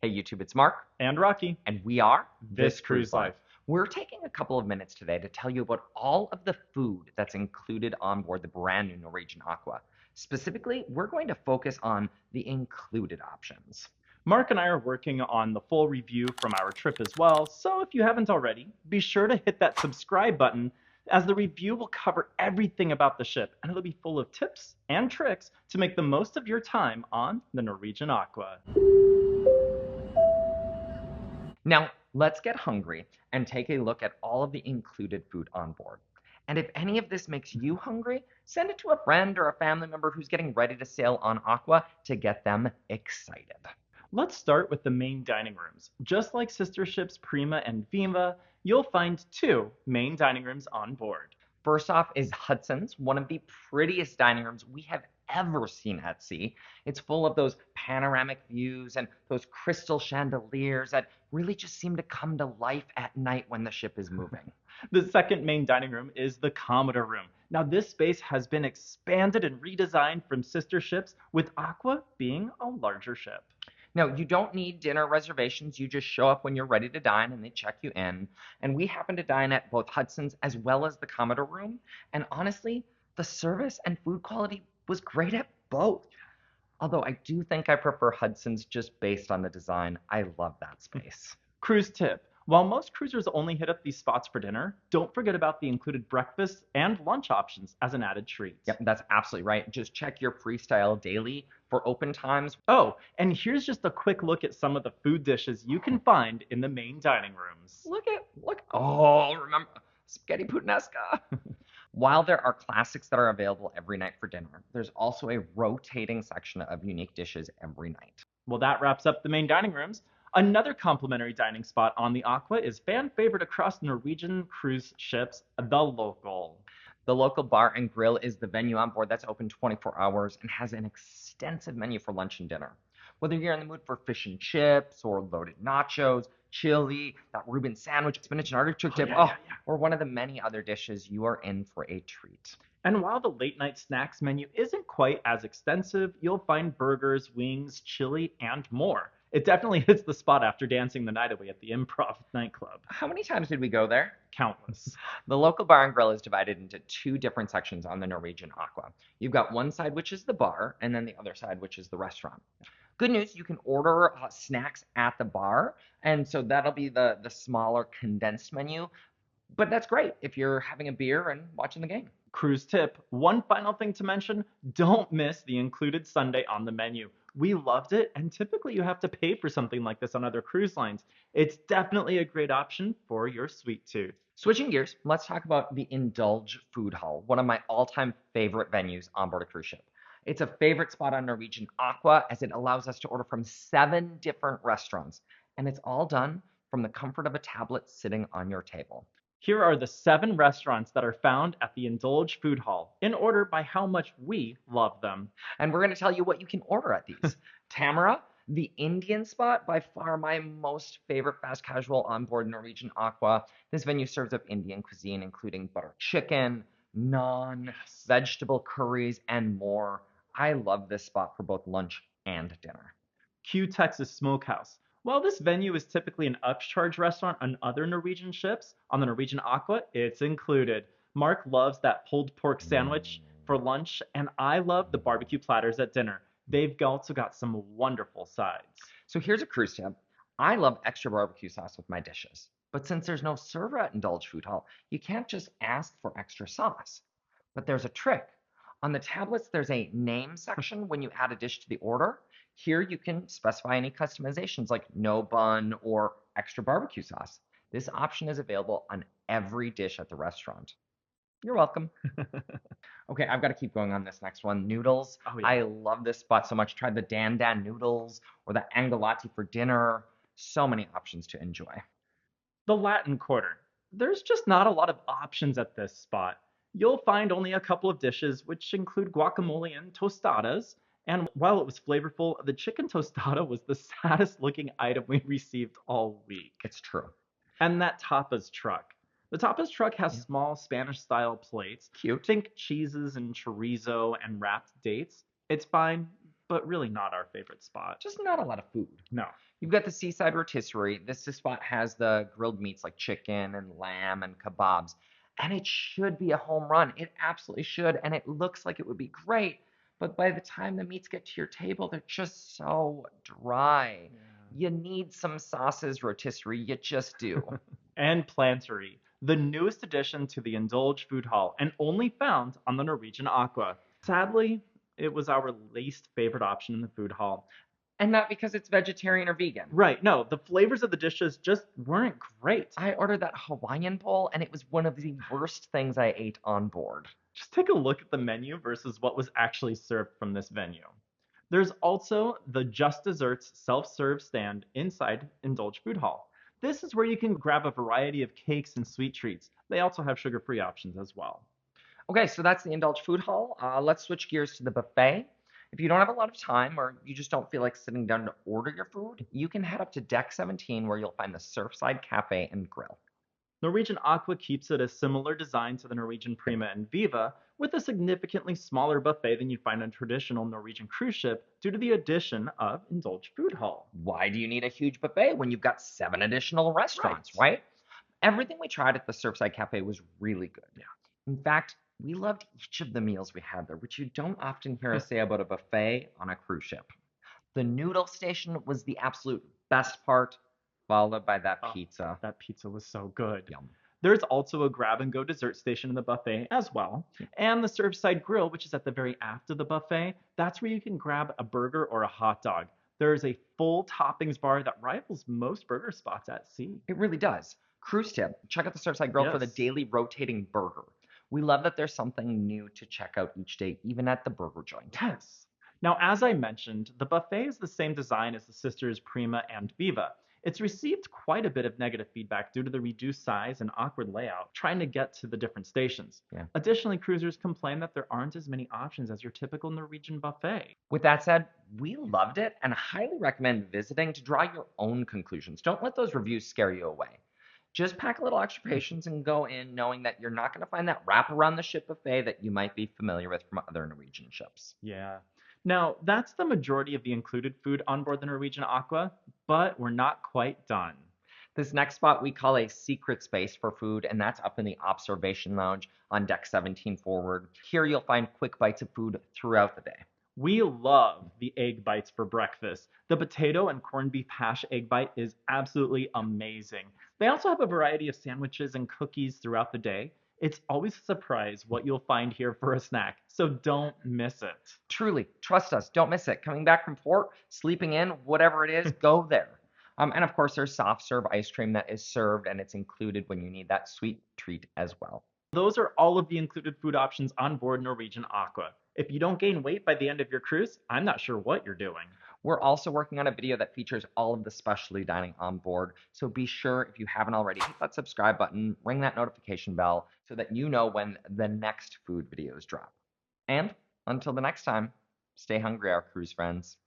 Hey YouTube, it's Mark, And Rocky. and we are This Cruise Life. We're taking a couple of minutes today to tell you about all of the food that's included on board the brand new Norwegian Aqua. Specifically, we're going to focus on the included options. Mark and I are working on the full review from our trip as well, so if you haven't already, be sure to hit that subscribe button as the review will cover everything about the ship and it'll be full of tips and tricks to make the most of your time on the Norwegian Aqua. Now, let's get hungry and take a look at all of the included food on board. And if any of this makes you hungry, send it to a friend or a family member who's getting ready to sail on Aqua to get them excited. Let's start with the main dining rooms. Just like sister ships Prima and Viva, you'll find two main dining rooms on board. First off is Hudson's, one of the prettiest dining rooms we have ever seen at sea. It's full of those panoramic views and those crystal chandeliers that really just seem to come to life at night when the ship is moving. The second main dining room is the Commodore Room. Now, this space has been expanded and redesigned from sister ships, with Aqua being a larger ship. Now, you don't need dinner reservations. You just show up when you're ready to dine and they check you in. And we happen to dine at both Hudson's as well as the Commodore Room. And honestly, the service and food quality was great at both. Although I do think I prefer Hudson's just based on the design. I love that space. Cruise tip. While most cruisers only hit up these spots for dinner, don't forget about the included breakfast and lunch options as an added treat. Yep, that's absolutely right. Just check your freestyle daily for open times. Oh, and here's just a quick look at some of the food dishes you can find in the main dining rooms. Look. Oh, remember spaghetti puttanesca. While there are classics that are available every night for dinner, there's also a rotating section of unique dishes every night. Well, that wraps up the main dining rooms. Another complimentary dining spot on the Aqua is fan favorite across Norwegian cruise ships, the Local. The local bar and grill is the venue on board that's open 24 hours and has an extensive menu for lunch and dinner. Whether you're in the mood for fish and chips or loaded nachos, chili, that Reuben sandwich, spinach and artichoke dip, or one of the many other dishes, you are in for a treat. And while the late night snacks menu isn't quite as extensive, you'll find burgers, wings, chili, and more. It definitely hits the spot after dancing the night away at the Improv nightclub. How many times did we go there? Countless. The local bar and grill is divided into two different sections on the Norwegian Aqua. You've got one side, which is the bar, and then the other side, which is the restaurant. Good news, you can order snacks at the bar, and so that'll be the smaller condensed menu. But that's great if you're having a beer and watching the game. Cruise tip. One final thing to mention, don't miss the included sundae on the menu. We loved it, and typically you have to pay for something like this on other cruise lines. It's definitely a great option for your sweet tooth. Switching gears, let's talk about the Indulge food hall, one of my all-time favorite venues on board a cruise ship. It's a favorite spot on Norwegian Aqua as it allows us to order from 7 different restaurants, and it's all done from the comfort of a tablet sitting on your table. Here are the 7 restaurants that are found at the Indulge Food Hall, in order by how much we love them. And we're going to tell you what you can order at these. Tamara, the Indian spot, by far my most favorite fast casual on board Norwegian Aqua. This venue serves up Indian cuisine, including butter chicken, naan, vegetable curries, and more. I love this spot for both lunch and dinner. Q Texas Smokehouse. While this venue is typically an upcharge restaurant on other Norwegian ships, on the Norwegian Aqua, it's included. Mark loves that pulled pork sandwich for lunch, and I love the barbecue platters at dinner. They've also got some wonderful sides. So here's a cruise tip. I love extra barbecue sauce with my dishes. But since there's no server at Indulge Food Hall, you can't just ask for extra sauce. But there's a trick. On the tablets, there's a name section when you add a dish to the order. Here you can specify any customizations like no bun or extra barbecue sauce. This option is available on every dish at the restaurant. You're welcome. Okay, I've got to keep going on this next one. Noodles. Oh, yeah. I love this spot so much. Try the Dan Dan noodles or the angelati for dinner. So many options to enjoy. The Latin Quarter. There's just not a lot of options at this spot. You'll find only a couple of dishes, which include guacamole and tostadas. And while it was flavorful, the chicken tostada was the saddest looking item we received all week. It's true. And that tapas truck. The tapas truck has small Spanish style plates. Cute. Think cheeses and chorizo and wrapped dates. It's fine, but really not our favorite spot. Just not a lot of food. No. You've got the Seaside Rotisserie. This spot has the grilled meats like chicken and lamb and kebabs. And it should be a home run. It absolutely should. And it looks like it would be great. But by the time the meats get to your table, they're just so dry. You need some sauces, rotisserie. You just do. And Plantery, the newest addition to the Indulge food hall and only found on the Norwegian Aqua. Sadly, it was our least favorite option in the food hall. And not because it's vegetarian or vegan. Right, no, the flavors of the dishes just weren't great. I ordered that Hawaiian bowl, and it was one of the worst things I ate on board. Just take a look at the menu versus what was actually served from this venue. There's also the Just Desserts self-serve stand inside Indulge Food Hall. This is where you can grab a variety of cakes and sweet treats. They also have sugar-free options as well. Okay, so that's the Indulge Food Hall. Let's switch gears to the buffet. If you don't have a lot of time or you just don't feel like sitting down to order your food, you can head up to Deck 17 where you'll find the Surfside Cafe and Grill. Norwegian Aqua keeps it a similar design to the Norwegian Prima and Viva, with a significantly smaller buffet than you'd find on a traditional Norwegian cruise ship due to the addition of Indulge Food Hall. Why do you need a huge buffet when you've got 7 additional restaurants, right? Everything we tried at the Surfside Cafe was really good. Yeah. In fact, we loved each of the meals we had there, which you don't often hear us say about a buffet on a cruise ship. The noodle station was the absolute best part, followed by that pizza. That pizza was so good. Yum. There's also a grab and go dessert station in the buffet as well. And the Surfside Grill, which is at the very aft of the buffet, that's where you can grab a burger or a hot dog. There is a full toppings bar that rivals most burger spots at sea. It really does. Cruise tip, check out the Surfside Grill for the daily rotating burger. We love that there's something new to check out each day, even at the burger joint. Yes. Now, as I mentioned, the buffet is the same design as the sisters Prima and Viva. It's received quite a bit of negative feedback due to the reduced size and awkward layout, trying to get to the different stations. Yeah. Additionally, cruisers complain that there aren't as many options as your typical Norwegian buffet. With that said, we loved it and highly recommend visiting to draw your own conclusions. Don't let those reviews scare you away. Just pack a little extra patience and go in knowing that you're not going to find that wrap around the ship buffet that you might be familiar with from other Norwegian ships. Yeah. Now, that's the majority of the included food on board the Norwegian Aqua, but we're not quite done. This next spot we call a secret space for food, and that's up in the observation lounge on deck 17 forward. Here you'll find quick bites of food throughout the day. We love the egg bites for breakfast. The potato and corned beef hash egg bite is absolutely amazing. They also have a variety of sandwiches and cookies throughout the day. It's always a surprise what you'll find here for a snack, so don't miss it. Truly, trust us, don't miss it. Coming back from port, sleeping in, whatever it is, go there. And of course, there's soft serve ice cream that is served, and it's included when you need that sweet treat as well. Those are all of the included food options on board Norwegian Aqua. If you don't gain weight by the end of your cruise, I'm not sure what you're doing. We're also working on a video that features all of the specialty dining on board, so be sure, if you haven't already, hit that subscribe button, ring that notification bell so that you know when the next food videos drop. And until the next time, stay hungry, our cruise friends.